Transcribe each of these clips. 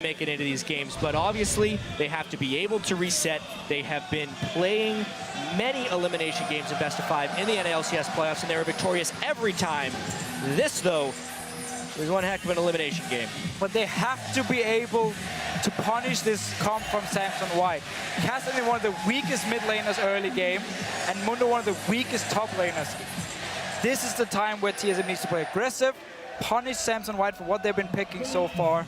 make it into these games, but obviously they have to be able to reset. They have been playing many elimination games in best of 5 in the NALCS playoffs, and they were victorious every time. This, though, was one heck of an elimination game. But they have to be able to punish this comp from Samson White. Kassadin, one of the weakest mid laners early game, and Mundo, one of the weakest top laners. This is the time where TSM needs to play aggressive, punish Samson White for what they've been picking so far,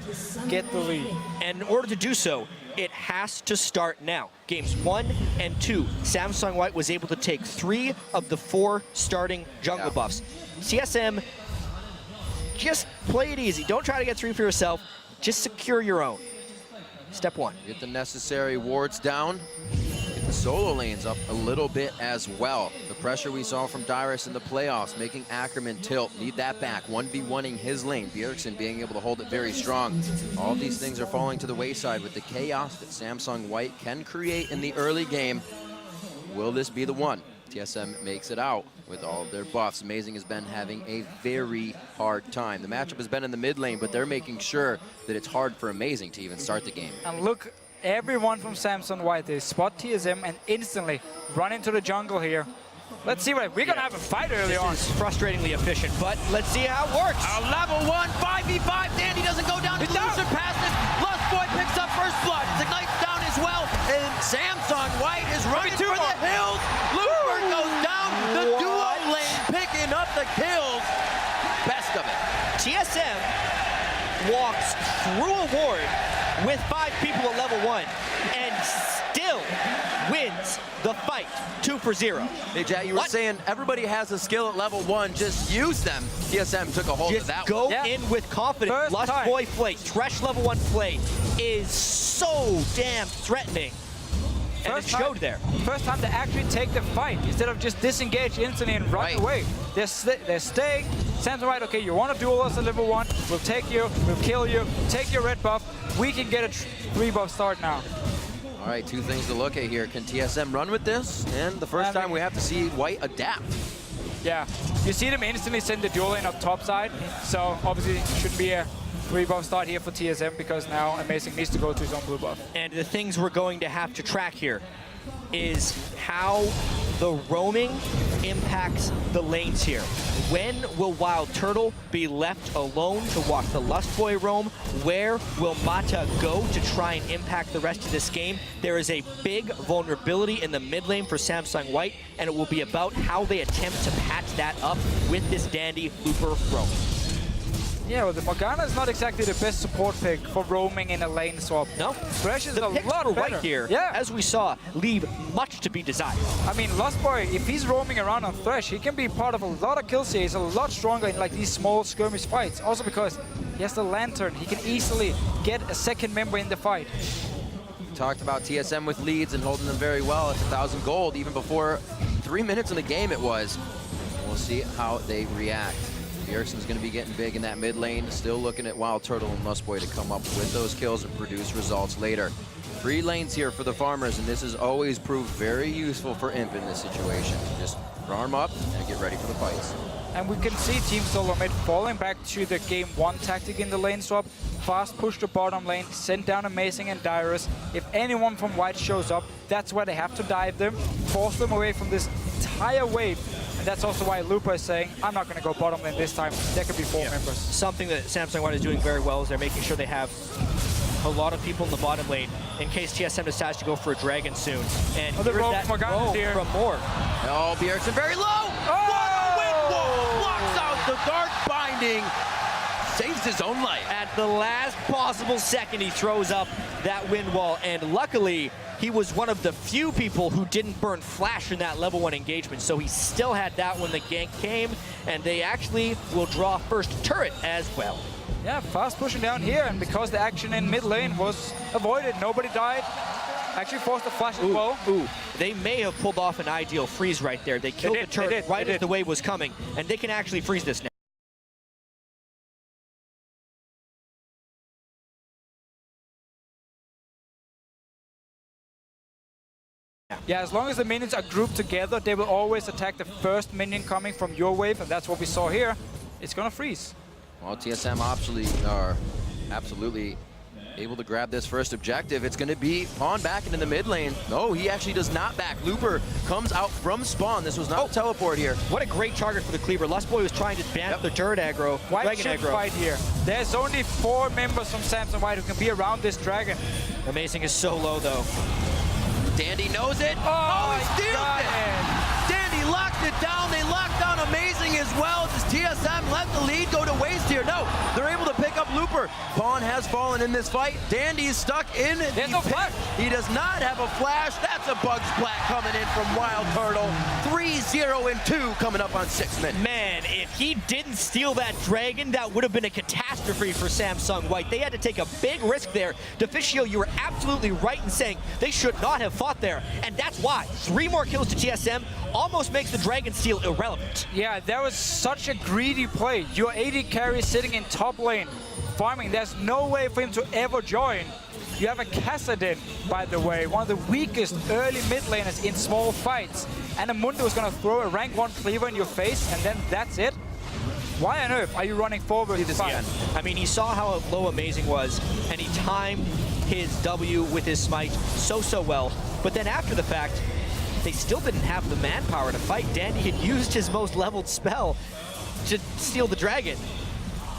get the lead. And in order to do so, it has to start now. Games 1 and 2, Samsung White was able to take 3 of the 4 starting jungle buffs. TSM, just play it easy. Don't try to get 3 for yourself. Just secure your own. Step 1. Get the necessary wards down. Get the solo lanes up a little bit as well. The pressure we saw from Dyrus in the playoffs, making Ackerman tilt. Need that back. 1v1ing his lane. Bjergsen being able to hold it very strong. All of these things are falling to the wayside with the chaos that Samsung White can create in the early game. Will this be the one? TSM makes it out with all of their buffs. Amazing has been having a very hard time. The matchup has been in the mid lane, but they're making sure that it's hard for Amazing to even start the game. And look, everyone from Samsung White, they spot TSM and instantly run into the jungle here. Let's see what we're gonna have a fight early on. This is frustratingly efficient, but let's see how it works. A level 1 5v5. Dandy doesn't go down. Lucian passes. Lust Boy picks up first blood. Ignite's down as well, and Samsung White is running for the hills. Lucian goes down. The duo lane picking up the kills. Best of it. TSM walks through a ward with 5 people at level 1 and still wins the fight 2 for 0. Hey, Jack, you were saying everybody has a skill at level 1. Just use them. TSM took a hold of that go one. in with confidence. Lust Boy play, Tresh level 1 play is so damn threatening. And it showed there. First time to actually take the fight instead of just disengage instantly and run away. They're staying. Samsung White, okay, you want to duel us at level 1, we'll take you, we'll kill you, take your red buff. We can get a 3 buff start now. All right, 2 things to look at here. Can TSM run with this? And the first time we have to see White adapt. Yeah, you see them instantly send the duel lane up top side, so obviously it shouldn't be a 3 buff start here for TSM because now Amazing needs to go to his own blue buff. And the things we're going to have to track here is how the roaming impacts the lanes here. When will Wild Turtle be left alone to walk the Lust Boy roam? Where will Mata go to try and impact the rest of this game? There is a big vulnerability in the mid lane for Samsung White, and it will be about how they attempt to patch that up with this Dandy Looper roam. Yeah, well, the Morgana is not exactly the best support pick for roaming in a lane swap. No, Thresh is the a picks lot for better. White here, yeah. as we saw, leave much to be desired. I mean, Lust Boy, if he's roaming around on Thresh, he can be part of a lot of kills here. He's a lot stronger in like these small skirmish fights. Also because he has the Lantern, he can easily get a second member in the fight. Talked about TSM with leads and holding them very well. It's 1,000 gold even before 3 minutes in the game it was. We'll see how they react. Bjergsen's going to be getting big in that mid lane. Still looking at Wild Turtle and Lust Boy to come up with those kills and produce results later. 3 lanes here for the farmers, and this has always proved very useful for Imp in this situation. Just farm up and get ready for the fights. And we can see Team Solo Mid falling back to the game 1 tactic in the lane swap. Fast push the bottom lane, send down Amazing and Dyrus. If anyone from White shows up, that's where they have to dive them, force them away from this entire wave. And that's also why Lupa is saying, I'm not going to go bottom lane this time. There could be 4 members. Something that Samsung White is doing very well is they're making sure they have a lot of people in the bottom lane in case TSM decides to go for a dragon soon. And the here's that Morgana here from Morg. Oh, Bjergsen very low! Oh! What a wind wall! Blocks out the dark binding. Saves his own life. At the last possible second, he throws up that wind wall, and luckily, he was one of the few people who didn't burn Flash in that level 1 engagement, so he still had that when the gank came, and they actually will draw first turret as well. Yeah, fast pushing down here, and because the action in mid lane was avoided, nobody died. Actually forced the flash as well. They may have pulled off an ideal freeze right there. They killed the turret right as the wave was coming, and they can actually freeze this now. Yeah, as long as the minions are grouped together, they will always attack the first minion coming from your wave, and that's what we saw here. It's gonna freeze. Well, TSM absolutely able to grab this first objective. It's going to be Pawn back into the mid lane. No, he actually does not back. Looper comes out from spawn. This was not a teleport here. What a great target for the Cleaver. Lustboy was trying to ban the turret aggro, White dragon should aggro. fight here. There's only 4 members from Samsung White who can be around this dragon. Amazing is so low though. Dandy knows it. Oh, he steals it. Dandy locked it down. They locked down Amazing as well. Does TSM let the lead go to waste here? No, they're able to pick up Looper. Pawn has fallen in this fight. Dandy's stuck in. There's no flash. He does not have a flash. That's a Bug Splat coming in from Wild Turtle. 3-0 and 2 coming up on 6 minutes. Man, if he didn't steal that dragon, that would have been a catastrophe for Samsung White. They had to take a big risk there. Deficio, you were absolutely right in saying they should not have fought there, and that's why. 3 more kills to TSM almost makes the dragon steal irrelevant. Yeah, that was such a greedy play. Your AD carry sitting in top lane, farming. There's no way for him to ever join. You have a Kassadin, by the way, one of the weakest early mid laners in small fights. And a Mundo is going to throw a rank 1 cleaver in your face, and then that's it. Why on earth are you running forward this fight? I mean, he saw how low Amazing was, and he timed his W with his smite so well. But then after the fact, they still didn't have the manpower to fight. Dandy had used his most leveled spell to steal the dragon.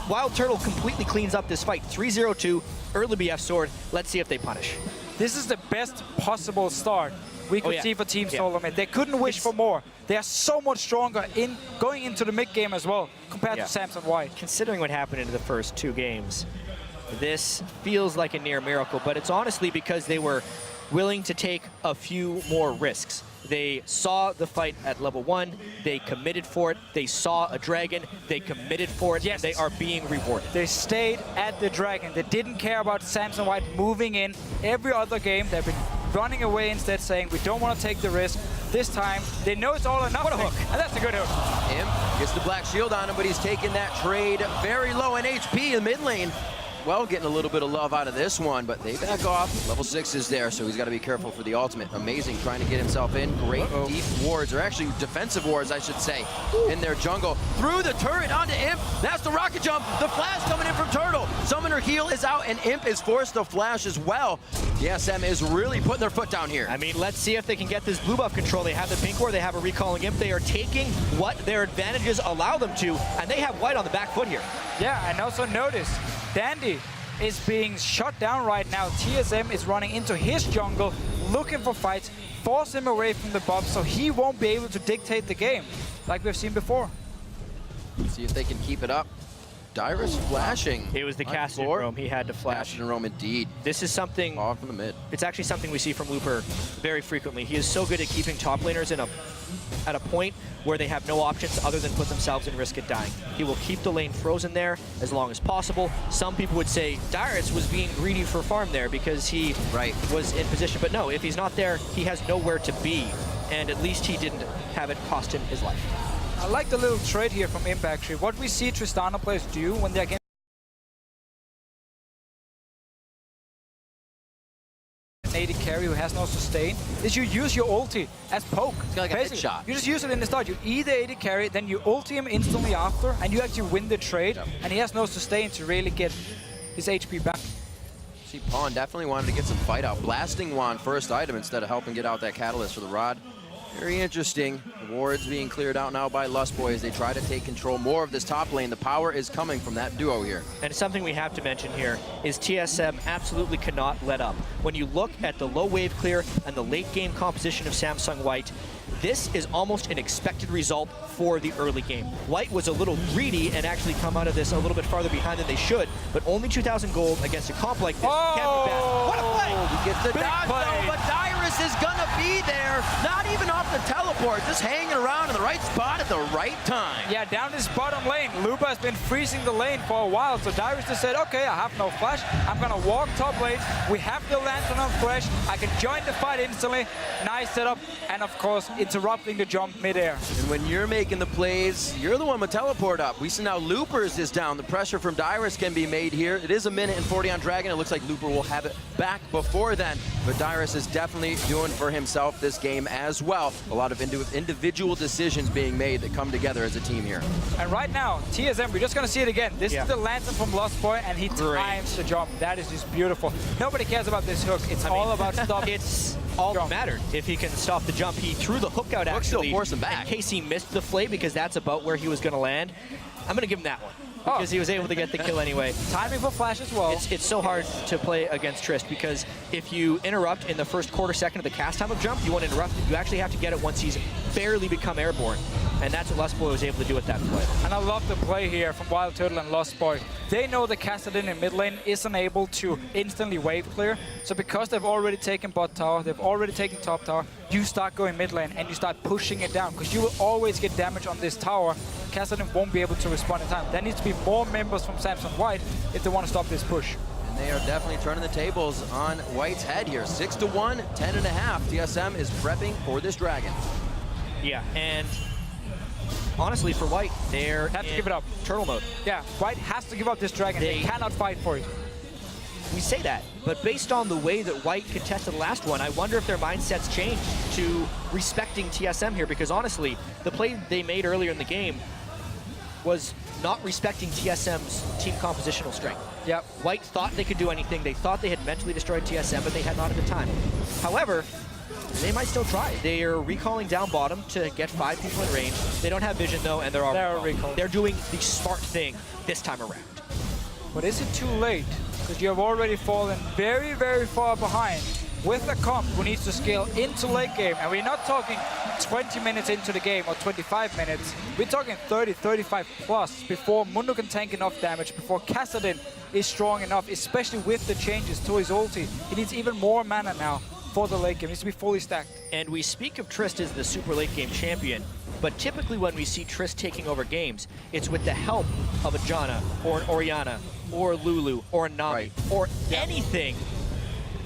Wild Turtle completely cleans up this fight. 3-0-2, early BF sword. Let's see if they punish. This is the best possible start we could see for Team Solo Mid. They couldn't wish for more. They are so much stronger in going into the mid game as well compared to Samsung White. Considering what happened in the first 2 games, this feels like a near miracle, but it's honestly because they were willing to take a few more risks. They saw the fight at level 1, they committed for it, they saw a dragon, they committed for it, yes. They are being rewarded. They stayed at the dragon. They didn't care about Samsung White moving in. Every other game, they've been running away instead, saying, we don't want to take the risk. This time, they know it's all or nothing. What a hook. And that's a good hook. Imp gets the black shield on him, but he's taking that trade very low in HP in mid lane. Well, getting a little bit of love out of this one, but they back off. Level 6 is there, so he's got to be careful for the ultimate. Amazing, trying to get himself in. Great deep wards, or actually defensive wards, I should say, in their jungle. Through the turret onto Imp. That's the rocket jump. The flash coming in from Turtle. Summoner heal is out, and Imp is forced to flash as well. TSM is really putting their foot down here. I mean, let's see if they can get this blue buff control. They have the pink ward, they have a recalling Imp. They are taking what their advantages allow them to, and they have White on the back foot here. Yeah, and also notice, Dandy is being shut down right now. TSM is running into his jungle, looking for fights, force him away from the buff so he won't be able to dictate the game, like we've seen before. See if they can keep it up. Dyrus flashing. It was the Kassadin roam. He had to flash. Kassadin roam indeed. This is something. Off from the mid. It's actually something we see from Looper very frequently. He is so good at keeping top laners at a point where they have no options other than put themselves in risk at dying. He will keep the lane frozen there as long as possible. Some people would say Dyrus was being greedy for farm there because he was in position. But no, if he's not there, he has nowhere to be. And at least he didn't have it cost him his life. I like the little trade here from Imp actually. What we see Tristana players do when they're getting an AD carry who has no sustain is you use your ulti as poke. It's like a hit shot. You just use it in the start. You either AD carry, then you ulti him instantly after, and you actually win the trade, and he has no sustain to really get his HP back. See, Pawn definitely wanted to get some fight out. Blasting Wand first item instead of helping get out that catalyst for the rod. Very interesting. The wards being cleared out now by Lustboy as they try to take control more of this top lane. The power is coming from that duo here. And something we have to mention here is TSM absolutely cannot let up. When you look at the low wave clear and the late game composition of Samsung White, this is almost an expected result for the early game. White was a little greedy and actually come out of this a little bit farther behind than they should, but only 2,000 gold against a comp like this can't be bad. What a play! He gets the Big dodge play. though, but Dyrus is gonna be there. Not even off the teleport, just hanging around in the right spot at the right time. Yeah, down this bottom lane, Luba has been freezing the lane for a while, so Dyrus just said, okay, I have no flash, I'm gonna walk top lane, we have the lantern on Fresh, I can join the fight instantly, nice setup, and of course, interrupting the jump midair. And when you're making the plays, you're the one with teleport up. We see now Loopers is down. The pressure from Dyrus can be made here. It is a minute and 40 on Dragon. It looks like Looper will have it back before then. But Dyrus is definitely doing for himself this game as well. A lot of individual decisions being made that come together as a team here. And right now, TSM, we're just going to see it again. This is the lantern from Lost Boy, and he times the jump. That is just beautiful. Nobody cares about this hook. It's all about stopping. It's all that mattered. If he can stop the jump, he threw the hook out actually. Still force him back. In case he missed the flay, because that's about where he was going to land. I'm going to give him that one. Because he was able to get the kill anyway. Timing for flash as well. It's so hard to play against Trist because if you interrupt in the first quarter second of the cast time of jump, you want to interrupt it. You actually have to get it once he's barely become airborne. And that's what Lost Boy was able to do with that play. And I love the play here from Wild Turtle and Lost Boy. They know the Kassadin in mid lane isn't able to instantly wave clear. So because they've already taken bot tower, they've already taken top tower, you start going mid lane and you start pushing it down because you will always get damage on this tower. Kassadin won't be able to respond in time. There needs to be more members from Samsung White if they want to stop this push. And they are definitely turning the tables on White's head here. 6-1, 10.5. TSM is prepping for this Dragon. Yeah, and honestly, for White, they're have to give it up. Turtle mode. Yeah, White has to give up this Dragon. They cannot fight for it. We say that, but based on the way that White contested the last one, I wonder if their mindsets changed to respecting TSM here, because honestly, the play they made earlier in the game was not respecting TSM's team compositional strength. Yep. White thought they could do anything. They thought they had mentally destroyed TSM, but they had not at the time. However, they might still try. They are recalling down bottom to get 5 people in range. They don't have vision though, and they're already recalling. They're doing the smart thing this time around. But is it too late? Because you have already fallen very, very far behind with a comp who needs to scale into late game. And we're not talking 20 minutes into the game or 25 minutes. We're talking 30, 35 plus before Mundo can tank enough damage, before Kassadin is strong enough, especially with the changes to his ulti. He needs even more mana now for the late game. He needs to be fully stacked. And we speak of Trist as the super late game champion, but typically when we see Trist taking over games, it's with the help of a Janna or an Orianna or a Lulu or a Nami or anything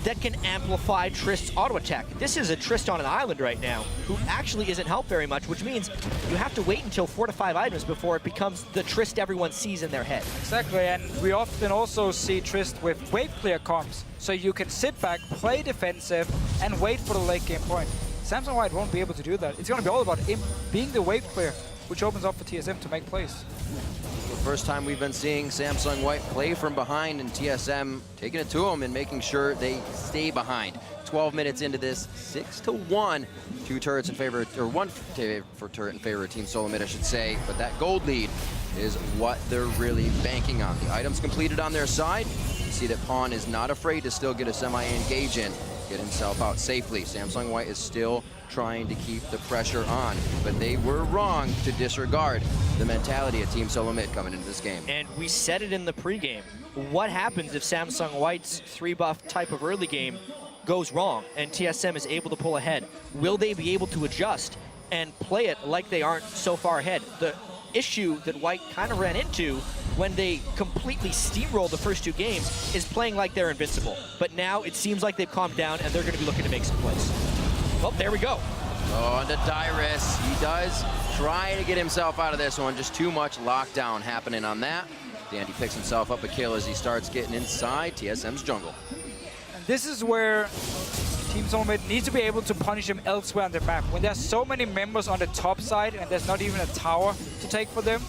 that can amplify Trist's auto attack. This is a Trist on an island right now who actually isn't helped very much, which means you have to wait until 4 to 5 items before it becomes the Trist everyone sees in their head. Exactly, and we often also see Trist with wave clear comps, so you can sit back, play defensive, and wait for the late game point. Samsung White won't be able to do that. It's going to be all about him being the wave clear, which opens up for TSM to make plays. The first time we've been seeing Samsung White play from behind, and TSM taking it to him and making sure they stay behind. 12 minutes into this, 6-1. 2 turrets in favor, or 1 for turret in favor of Team Solo Mid, I should say. But that gold lead is what they're really banking on. The items completed on their side. You see that Pawn is not afraid to still get a semi-engage in, get himself out safely. Samsung White is still trying to keep the pressure on, but they were wrong to disregard the mentality of Team Solo Mid coming into this game. And we said it in the pregame. What happens if Samsung White's 3-buff type of early game goes wrong and TSM is able to pull ahead? Will they be able to adjust and play it like they aren't so far ahead? The issue that White kind of ran into when they completely steamrolled the first 2 games is playing like they're invincible. But now it seems like they've calmed down and they're going to be looking to make some plays. Well, there we go. Oh, and to Dyrus, he does try to get himself out of this one. Just too much lockdown happening on that. Dandy picks himself up a kill as he starts getting inside TSM's jungle. And this is where Team Solo Mid needs to be able to punish him elsewhere on the map. When there's so many members on the top side and there's not even a tower to take for them,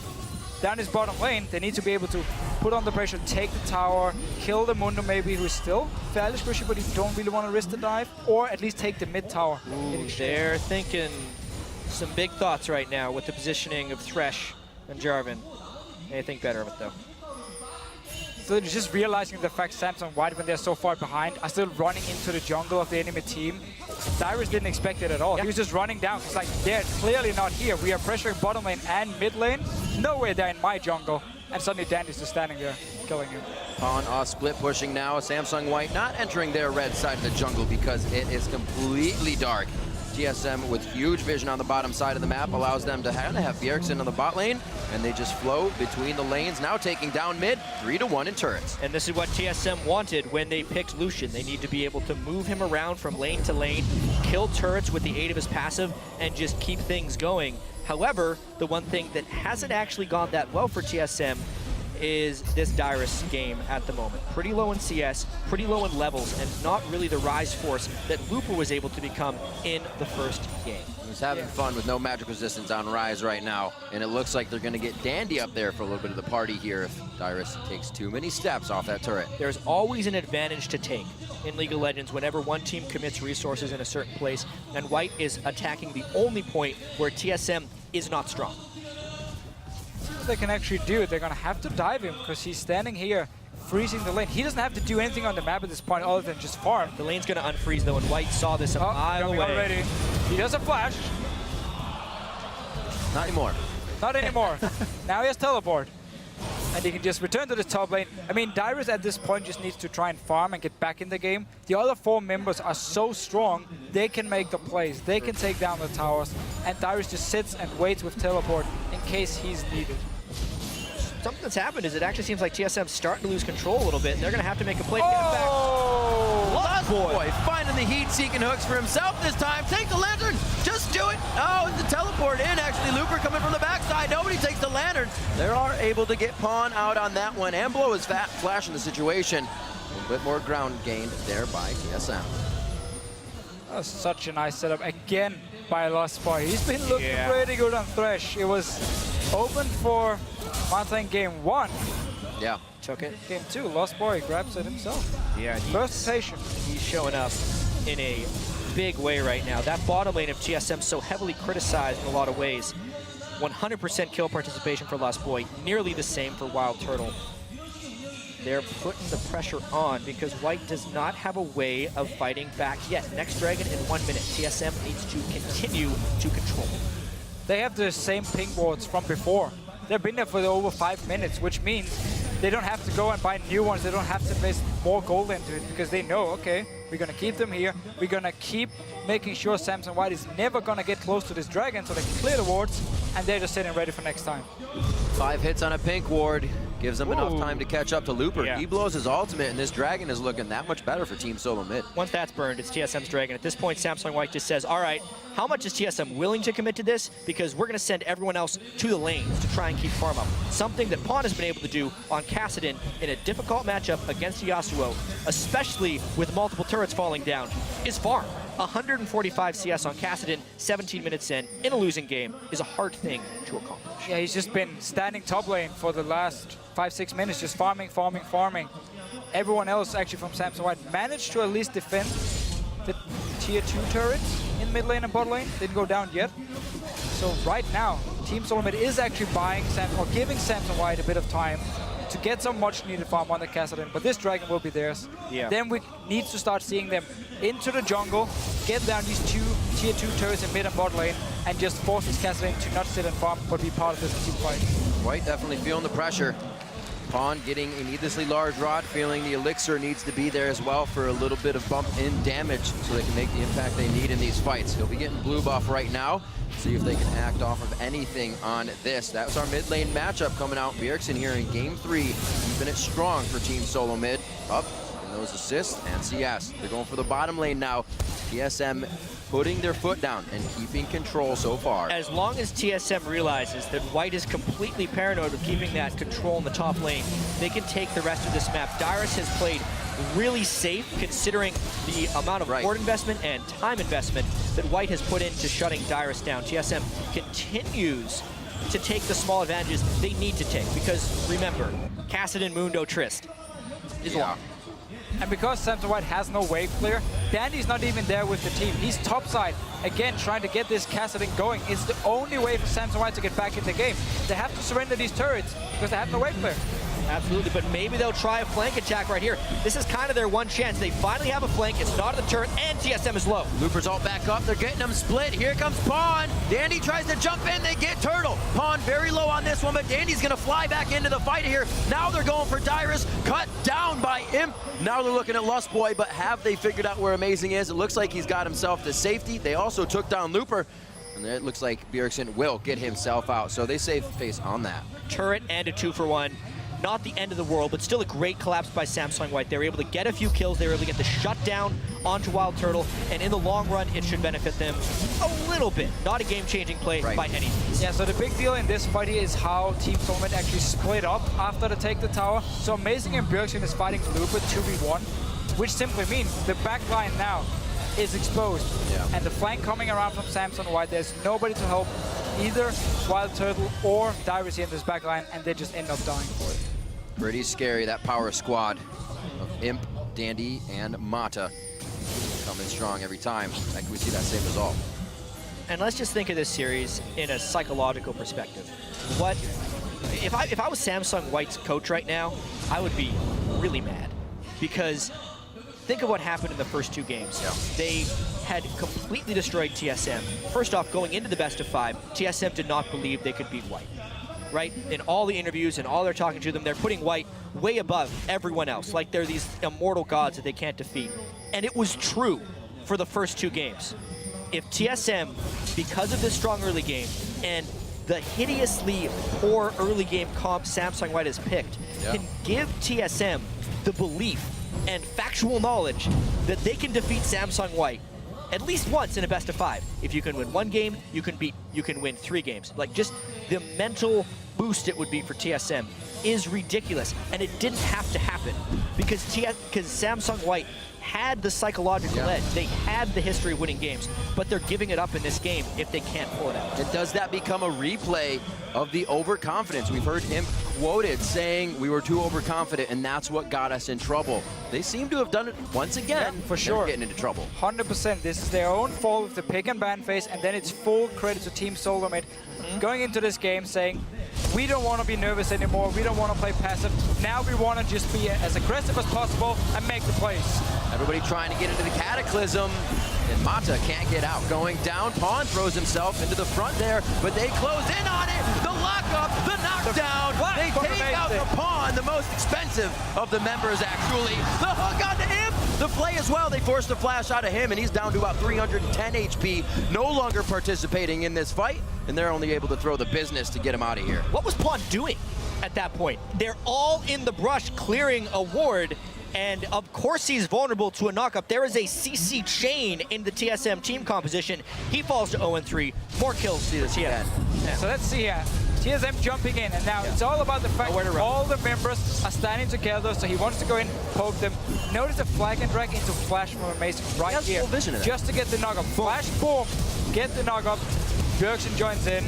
down his bottom lane, they need to be able to put on the pressure, take the tower, kill the Mundo maybe, who's still fairly squishy, but he don't really want to risk the dive, or at least take the mid tower. Ooh, they're thinking some big thoughts right now with the positioning of Tresh and Jarvan. They think better of it though. So just realizing the fact Samsung White, when they're so far behind, are still running into the jungle of the enemy team. Dyrus didn't expect it at all. He was just running down. He's like, they're clearly not here. We are pressuring bottom lane and mid lane. No way they're in my jungle. And suddenly Dandy's just standing there, killing him. On split pushing now. Samsung White not entering their red side of the jungle because it is completely dark. TSM with huge vision on the bottom side of the map allows them to kind of have Bjergsen on the bot lane, and they just flow between the lanes, now taking down mid, 3-1 in turrets. And this is what TSM wanted when they picked Lucian. They need to be able to move him around from lane to lane, kill turrets with the aid of his passive, and just keep things going. However, the one thing that hasn't actually gone that well for TSM is this Dyrus game at the moment. Pretty low in CS, pretty low in levels, and not really the Ryze force that Looper was able to become in the first game. He's having fun with no magic resistance on Ryze right now, and it looks like they're going to get Dandy up there for a little bit of the party here if Dyrus takes too many steps off that turret. There's always an advantage to take in League of Legends whenever one team commits resources in a certain place, and White is attacking the only point where TSM is not strong. What they can actually do, they're gonna have to dive him because he's standing here freezing the lane. He doesn't have to do anything on the map at this point other than just farm. The lane's gonna unfreeze though, and White saw this a mile away. Already. He does a flash. Not anymore. Not anymore. Now he has teleport. And he can just return to the top lane. I mean, Dyrus at this point just needs to try and farm and get back in the game. The other 4 members are so strong, they can make the plays. They can take down the towers. And Dyrus just sits and waits with teleport in case he's needed. Something that's happened is it actually seems like TSM's starting to lose control a little bit, and they're going to have to make a play to get him back. Lost Boy finding the heat, seeking hooks for himself this time. Take the lantern, just do it. Oh, the teleport in, actually. Looper coming from the backside. Nobody takes the lantern. They are able to get Pawn out on that one and blow his fat flash in the situation. A little bit more ground gained there by TSM. That was such a nice setup again by Lost Boy. He's been looking pretty good on Tresh. It was open for Manta in game 1. Yeah. Took it. Game 2, Lost Boy grabs it himself. Yeah, First patient. He's showing up in a big way right now. That bottom lane of TSM so heavily criticized in a lot of ways. 100% kill participation for Lost Boy, nearly the same for Wild Turtle. They're putting the pressure on because White does not have a way of fighting back yet. Next Dragon in 1 minute. TSM needs to continue to control. They have the same ping wards from before. They've been there for over 5 minutes, which means they don't have to go and buy new ones. They don't have to invest more gold into it because they know, okay, we're going to keep them here. We're going to keep making sure Samson White is never going to get close to this dragon so they can clear the wards, and they're just sitting ready for next time. 5 hits on a pink ward. Gives them enough time to catch up to Looper. Yeah. He blows his ultimate, and this dragon is looking that much better for Team Solo Mid. Once that's burned, it's TSM's Dragon. At this point, Samsung White just says, all right, how much is TSM willing to commit to this? Because we're going to send everyone else to the lanes to try and keep farm up. Something that Pawn has been able to do on Kassadin in a difficult matchup against Yasuo, especially with multiple turrets falling down, is farm. 145 CS on Kassadin, 17 minutes in a losing game, is a hard thing to accomplish. Yeah, he's just been standing top lane for the last 5-6 minutes, just farming, farming, farming. Everyone else actually from Samson White managed to at least defend the tier 2 turrets in mid lane and bot lane. Didn't go down yet. So right now, Team Solo Mid is actually buying or giving Samson White a bit of time to get some much needed farm on the Kassadin, but this dragon will be theirs. Yeah. Then we need to start seeing them into the jungle, get down these 2 tier 2 turrets in mid and bot lane, and just force this Kassadin to not sit and farm, but be part of this team fight. White definitely feeling the pressure. Pawn getting a needlessly large rod, feeling the elixir needs to be there as well for a little bit of bump in damage so they can make the impact they need in these fights. He'll be getting blue buff right now. See if they can act off of anything on this. That was our mid lane matchup coming out. Bjergsen here in game 3, keeping it strong for Team Solo Mid. Up in those assists and CS. They're going for the bottom lane now. TSM putting their foot down and keeping control so far. As long as TSM realizes that White is completely paranoid of keeping that control in the top lane, they can take the rest of this map. Dyrus has played really safe considering the amount of board investment and time investment that White has put into shutting Dyrus down. TSM continues to take the small advantages they need to take because, remember, Kassadin, Mundo, Trist is long. And because Samson White has no wave clear, Dandy's not even there with the team. He's topside, again, trying to get this Kassadin going. It's the only way for Samson White to get back in the game. They have to surrender these turrets because they have no wave clear. Absolutely, but maybe they'll try a flank attack right here. This is kind of their one chance. They finally have a flank. It's not at the turret, and TSM is low. Loopers all back up. They're getting them split. Here comes Pawn. Dandy tries to jump in. They get Turtle. Pawn very low on this one, but Dandy's going to fly back into the fight here. Now they're going for Dyrus. Cut down by Imp. Now they're looking at Lust Boy, but have they figured out where Amazing is? It looks like he's got himself to safety. They also took down Looper, and it looks like Bjergsen will get himself out. So they save face on that. Turret and a 2-for-1. Not the end of the world, but still a great collapse by Samsung White. They were able to get a few kills. They were able to get the shutdown onto Wild Turtle, and in the long run, it should benefit them a little bit. Not a game-changing play by any means. Yeah, so the big deal in this fight here is how Team Solomid actually split up after they take the tower. So Amazing and Bjergsen is fighting Looper 2v1, which simply means the back line now is exposed. Yeah. And the flank coming around from Samsung White, there's nobody to help either Wild Turtle or Dyrus here in this back line, and they just end up dying for it. Pretty scary, that power squad of Imp, Dandy, and Mata coming strong every time. Like we see that same result. And let's just think of this series in a psychological perspective. What if I was Samsung White's coach right now, I would be really mad, because think of what happened in the first 2 games. Yeah. They had completely destroyed TSM. First off, going into the best of 5, TSM did not believe they could beat White. Right? In all the interviews and all they're talking to them, they're putting White way above everyone else. Like they're these immortal gods that they can't defeat. And it was true for the first 2 games. If TSM, because of this strong early game and the hideously poor early game comp Samsung White has picked, can give TSM the belief and factual knowledge that they can defeat Samsung White at least once in a best of 5. If you can win 1 game, you can win 3 games. Like, just the mental boost it would be for TSM is ridiculous, and it didn't have to happen because Samsung White had the psychological edge. They had the history of winning games, but they're giving it up in this game if they can't pull it out. And does that become a replay of the overconfidence? We've heard him quoted saying we were too overconfident, and that's what got us in trouble. They seem to have done it once again. Yeah, for sure. Getting into trouble. 100%. This is their own fault with the pick and ban phase, and then it's full credit to Team Solomid going into this game saying, we don't want to be nervous anymore. We don't want to play passive. Now we want to just be as aggressive as possible and make the plays. Everybody trying to get into the Cataclysm, and Mata can't get out. Going down, Pawn throws himself into the front there, but they close in on it. The lockup, the knockdown. They take out the Pawn, the most expensive of the members, actually. The hook on the Imp. The play as well. They forced a flash out of him, and he's down to about 310 HP, no longer participating in this fight, and they're only able to throw the business to get him out of here. What was Pawn doing at that point? They're all in the brush clearing a ward, and of course he's vulnerable to a knockup. There is a CC chain in the TSM team composition. He falls to 0-3. More kills to the TSM. Yeah. So let's see here. TSM jumping in, and now it's all about the fact that all the members are standing together, so he wants to go in, poke them. Notice the flag and drag into flash from Amazing right here, full vision in it. just to get the knockup. Flash, boom, get the knockup. Bjergsen joins in.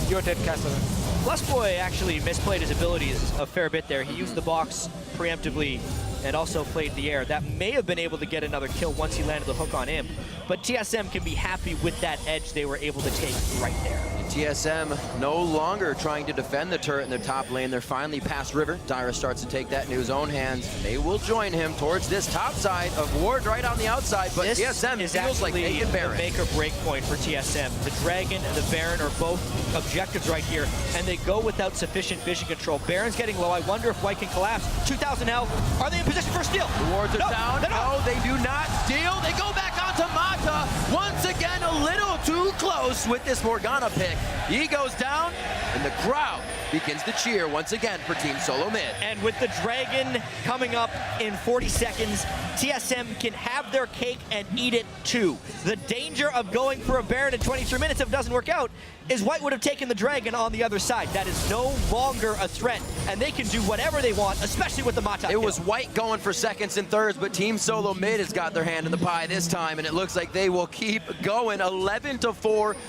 You're dead, Kassadin. Lust Boy actually misplayed his abilities a fair bit there. He used the box preemptively and also played the air. That may have been able to get another kill once he landed the hook on him, but TSM can be happy with that edge they were able to take right there. TSM no longer trying to defend the turret in their top lane. They're finally past River. Dyrus starts to take that into his own hands. They will join him towards this top side of Ward right on the outside, but this TSM is feels like they can bear a it. make or break point for TSM. The Dragon and the Baron are both objectives right here, and they go without sufficient vision control. Baron's getting low. I wonder if White can collapse. 2,000 health. Are they in position for a steal? The wards are down. No, they do not steal. They go back onto Mata. Once again, a little too close with this Morgana pick. He goes down, and the crowd begins to cheer once again for Team Solo Mid. And with the Dragon coming up in 40 seconds, TSM can have their cake and eat it too. The danger of going for a Baron in 23 minutes if it doesn't work out is White would have taken the Dragon on the other side. That is no longer a threat, and they can do whatever they want, especially with the Mata It was White going for seconds and thirds, but Team Solo Mid has got their hand in the pie this time, and it looks like they will keep going. 11-4,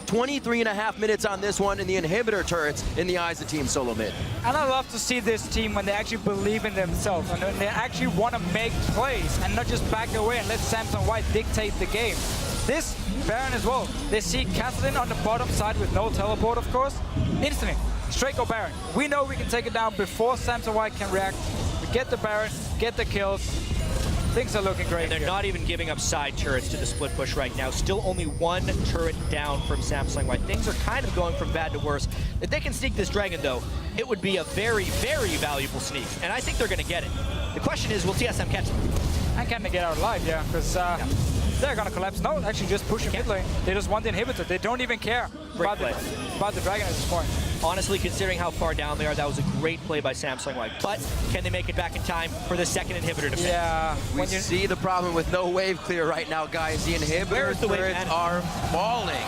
23.5 minutes on this one, and the inhibitor turrets in the eyes of Team Solo Mid. And I love to see this team when they actually believe in themselves and when they actually want to make plays and not just back away and let Samsung White dictate the game. This Baron as well, they see Kassadin on the bottom side with no teleport, of course. Instantly, straight go Baron. We know we can take it down before Samson White can react. We get the Baron, get the kills. Things are looking great. And they're not even giving up side turrets to the split push right now. Still only one turret down from Samsung White. Things are kind of going from bad to worse. If they can sneak this dragon, though, it would be a very, very valuable sneak. And I think they're going to get it. The question is, will TSM catch them? And can they get out alive? Yeah, because they're going to collapse. No, actually just pushing mid lane. They just want the inhibitor. They don't even care about the dragon at this point. Honestly, considering how far down they are, that was a great play by Samsung White. But can they make it back in time for the second inhibitor to finish? Yeah. We see the problem with no wave clear right now, guys. The inhibitor turrets are falling.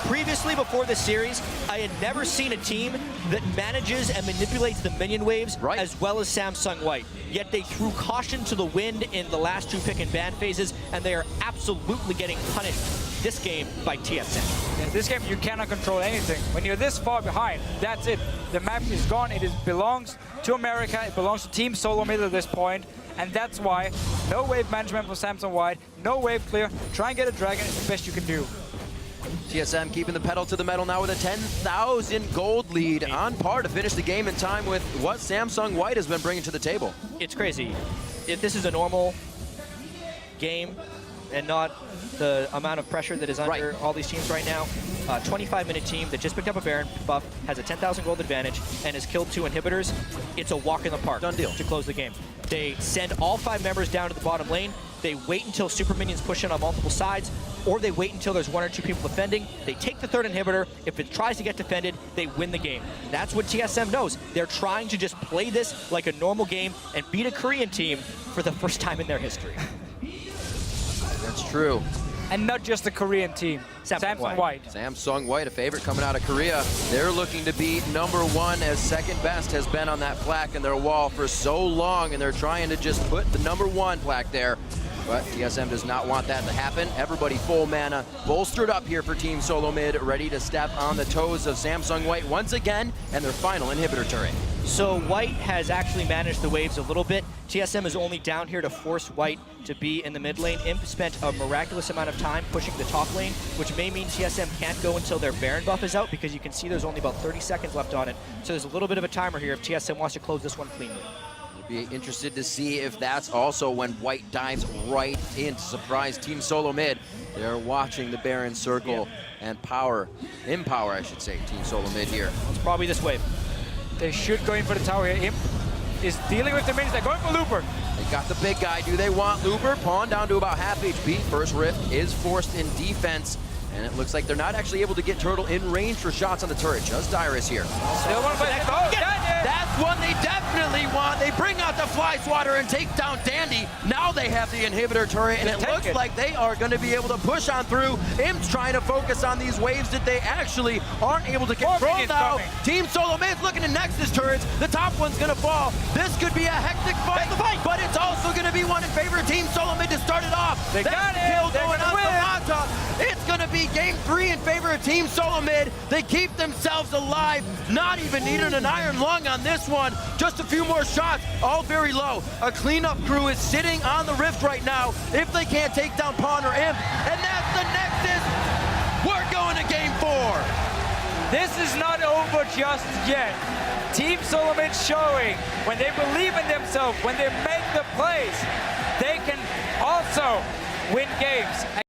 Previously, before this series, I had never seen a team that manages and manipulates the minion waves as well as Samsung White. Yet they threw caution to the wind in the last two pick and ban phases, and they are absolutely getting punished this game by TSM. In this game, you cannot control anything. When you're this far behind, that's it. The map is gone. It belongs to America. It belongs to Team Solo Mid at this point. And that's why no wave management for Samsung White, no wave clear. Try and get a dragon. It's the best you can do. TSM keeping the pedal to the metal now with a 10,000 gold lead, on par to finish the game in time with what Samsung White has been bringing to the table. It's crazy. If this is a normal game and not the amount of pressure that is under all these teams right now, a 25-minute team that just picked up a Baron buff, has a 10,000 gold advantage, and has killed 2 inhibitors, it's a walk in the park. Done deal. To close the game. They send all 5 members down to the bottom lane. They wait until super minions push in on multiple sides, or they wait until there's 1 or 2 people defending. They take the 3rd inhibitor. If it tries to get defended, they win the game. That's what TSM knows. They're trying to just play this like a normal game and beat a Korean team for the first time in their history. That's true. And not just the Korean team. Samsung White. Samsung White, a favorite coming out of Korea. They're looking to be #1, as second best has been on that plaque in their wall for so long, and they're trying to just put the #1 plaque there. But TSM does not want that to happen. Everybody full mana, bolstered up here for Team Solo Mid, ready to step on the toes of Samsung White once again, and their final inhibitor turret. So White has actually managed the waves a little bit. TSM is only down here to force White to be in the mid lane. Imp spent a miraculous amount of time pushing the top lane, which may mean TSM can't go until their Baron buff is out, because you can see there's only about 30 seconds left on it. So there's a little bit of a timer here if TSM wants to close this one cleanly. Be interested to see if that's also when White dives right in to surprise Team Solo Mid. They're watching the Baron circle and empower, I should say, Team Solo Mid here. It's probably this wave. They should go in for the tower here. Imp is dealing with the minions. They're going for Looper. They got the big guy. Do they want Looper? Pawn down to about half HP. First Rift is forced in defense. And it looks like they're not actually able to get Turtle in range for shots on the turret. Just Dyrus here. Still one for That's one they definitely want. They bring out the Fly Swatter and take down Dandy. Now they have the inhibitor turret, and it looks like they are going to be able to push on through. Imp's trying to focus on these waves that they actually aren't able to control now. Team Solo Mid's looking to Nexus turrets. The top one's going to fall. This could be a hectic fight, but it's also going to be one in favor of Team Solo Mid to start it off. They got it. Kill going on Samantha. It's going to be game 3 in favor of Team Solo Mid. They keep themselves alive. Not even needing an iron lung on this one. Just a few more shots, all very low. A cleanup crew is sitting on the Rift right now if they can't take down Pawn or Imp. And that's the Nexus. We're going to game 4. This is not over just yet. Team Solo Mid showing when they believe in themselves, when they make the plays, they can also win games.